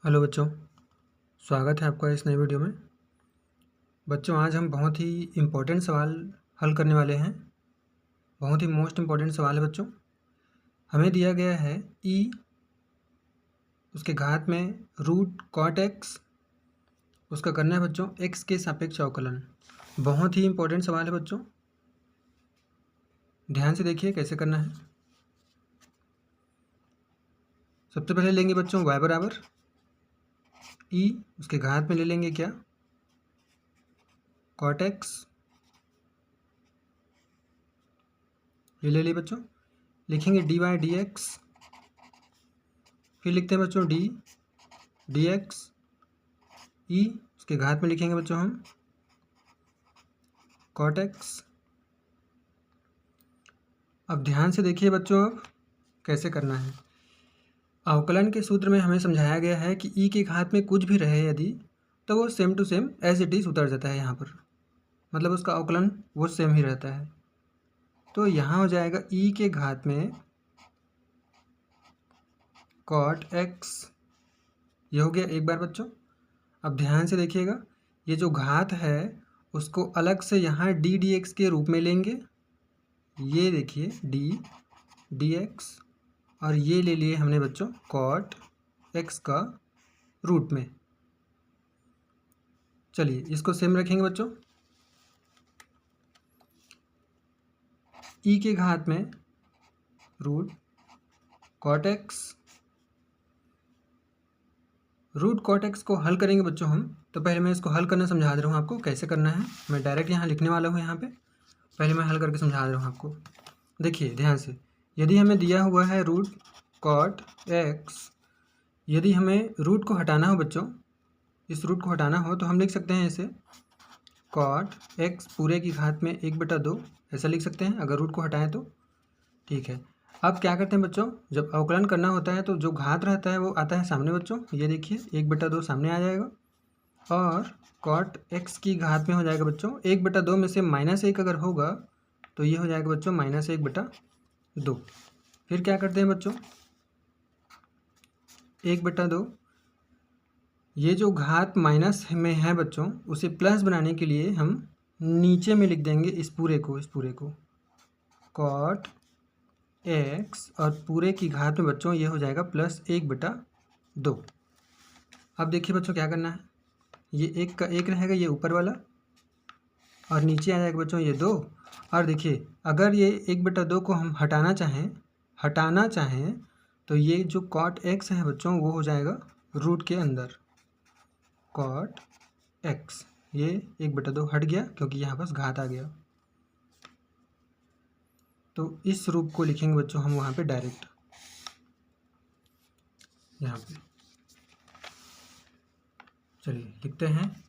Hello बच्चों, स्वागत है आपका इस नए वीडियो में। बच्चों, आज हम बहुत ही इम्पोर्टेंट सवाल हल करने वाले हैं। बहुत ही मोस्ट इम्पोर्टेंट सवाल है बच्चों। हमें दिया गया है ई, उसके घात में रूट कॉट एक्स, उसका करना है बच्चों एक्स के सापेक्ष अवकलन। बहुत ही इम्पोर्टेंट सवाल है बच्चों, ध्यान से देखिए कैसे करना है। सबसे पहले लेंगे बच्चों y बराबर ई, उसके घात में ले लेंगे क्या, कॉट एक्स। ये ले लिए बच्चों। लिखेंगे डी वाई डी एक्स, फिर लिखते हैं बच्चों डी एक्स ई, उसके घात में लिखेंगे बच्चों हम कॉट एक्स। अब ध्यान से देखिए बच्चों, अब कैसे करना है। अवकलन के सूत्र में हमें समझाया गया है कि ई के घात में कुछ भी रहे यदि, तो वो same to same as it is उतर जाता है यहाँ पर, मतलब उसका अवकलन वो सेम ही रहता है। तो यहाँ हो जाएगा ई के घात में कॉट एक्स, ये हो गया एक बार बच्चों। अब ध्यान से देखिएगा, ये जो घात है उसको अलग से यहाँ डी एक्स के रूप में लेंगे। ये देखिए डी एक्स, और ये ले लिए हमने बच्चों कॉट एक्स का रूट में। चलिए इसको सेम रखेंगे बच्चों। ई के घात में root cot x, root cot x को हल करेंगे बच्चों हम। तो पहले मैं इसको हल करना समझा दे रहा हूँ आपको कैसे करना है। मैं डायरेक्ट यहाँ लिखने वाला हूँ, यहाँ पे पहले मैं हल करके समझा दे रहा हूँ आपको। देखिए ध्यान से, यदि हमें दिया हुआ है रूट कॉट एक्स, यदि हमें रूट को हटाना हो बच्चों, इस रूट को हटाना हो तो हम लिख सकते हैं इसे कॉट एक्स पूरे की घात में 1/2, ऐसा लिख सकते हैं अगर रूट को हटाएं तो। ठीक है, अब क्या करते हैं बच्चों, जब अवकलन करना होता है तो जो घात रहता है वो आता है सामने बच्चों। ये देखिए 1/2 सामने आ जाएगा, और कॉट एक्स की घात में हो जाएगा बच्चों 1/2 में से -1 अगर होगा तो ये हो जाएगा बच्चों -1/2। फिर क्या करते हैं बच्चों, 1/2, ये जो घात माइनस में है बच्चों उसे प्लस बनाने के लिए हम नीचे में लिख देंगे इस पूरे को कॉट एक्स, और पूरे की घात में बच्चों ये हो जाएगा +1/2। अब देखिए बच्चों क्या करना है, ये एक का एक रहेगा ये ऊपर वाला, और नीचे आ जाएगा बच्चों ये 2। और देखिए अगर ये 1/2 को हम हटाना चाहें तो ये जो कॉट एक्स है बच्चों वो हो जाएगा रूट के अंदर। कॉट एक्स, ये 1/2 हट गया क्योंकि यहाँ पास घात आ गया। तो इस रूप को लिखेंगे बच्चों हम वहाँ पे डायरेक्ट, यहाँ पे। चलिए लिखते हैं,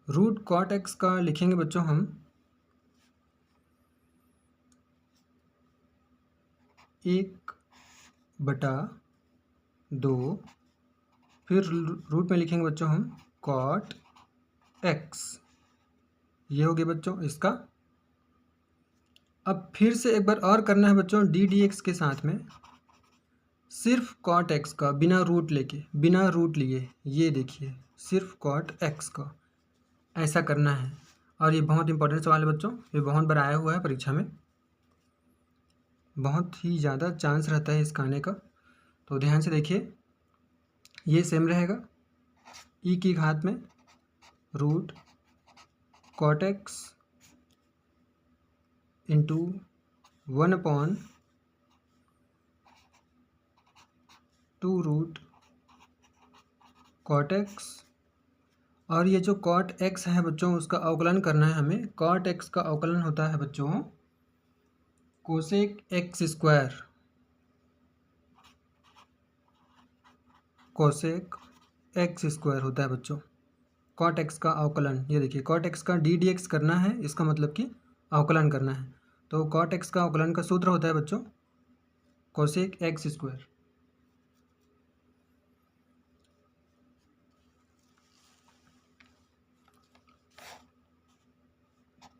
रूट कॉट एक्स का लिखेंगे बच्चों हम 1/2, फिर रूट में लिखेंगे बच्चों हम कॉट एक्स। ये हो गया बच्चों इसका। अब फिर से एक बार और करना है बच्चों डी एक्स के साथ में, सिर्फ कॉट एक्स का बिना रूट लिए, ये देखिए सिर्फ कॉट एक्स का, ऐसा करना है। और ये बहुत इंपॉर्टेंट सवाल है बच्चों, ये बहुत बार आया हुआ है परीक्षा में, बहुत ही ज़्यादा चांस रहता है इसका आने का। तो ध्यान से देखिए, ये सेम रहेगा ई की घात में root cot x into 1/2 root cot x, और ये जो कॉट एक्स है बच्चों उसका अवकलन करना है हमें। कॉट एक्स का अवकलन होता है बच्चों cosec x square, cosec x square होता है बच्चों कॉट एक्स का अवकलन। ये देखिए कॉट एक्स का डी एक्स करना है, इसका मतलब कि अवकलन करना है। तो कॉट एक्स का अवकलन का सूत्र होता है बच्चों कोसेक एक्स स्क्वायर।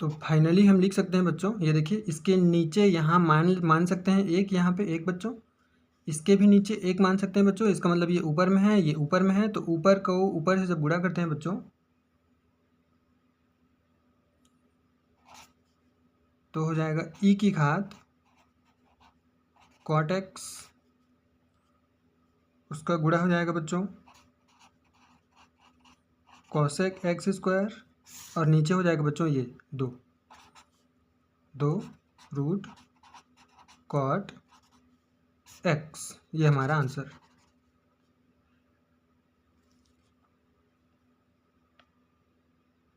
तो फाइनली हम लिख सकते हैं बच्चों, ये देखिए इसके नीचे यहाँ मान सकते हैं एक, यहाँ पे एक बच्चों इसके भी नीचे एक मान सकते हैं बच्चों, इसका मतलब ये ऊपर में है, ये ऊपर में है, तो ऊपर को ऊपर से जब गुणा करते हैं बच्चों तो हो जाएगा ई की घात कॉट एक्स, उसका गुणा हो जाएगा बच्चों कॉसेक एक्स स्क्वायर, और नीचे हो जाएगा बच्चों ये दो रूट कॉट एक्स। ये हमारा आंसर।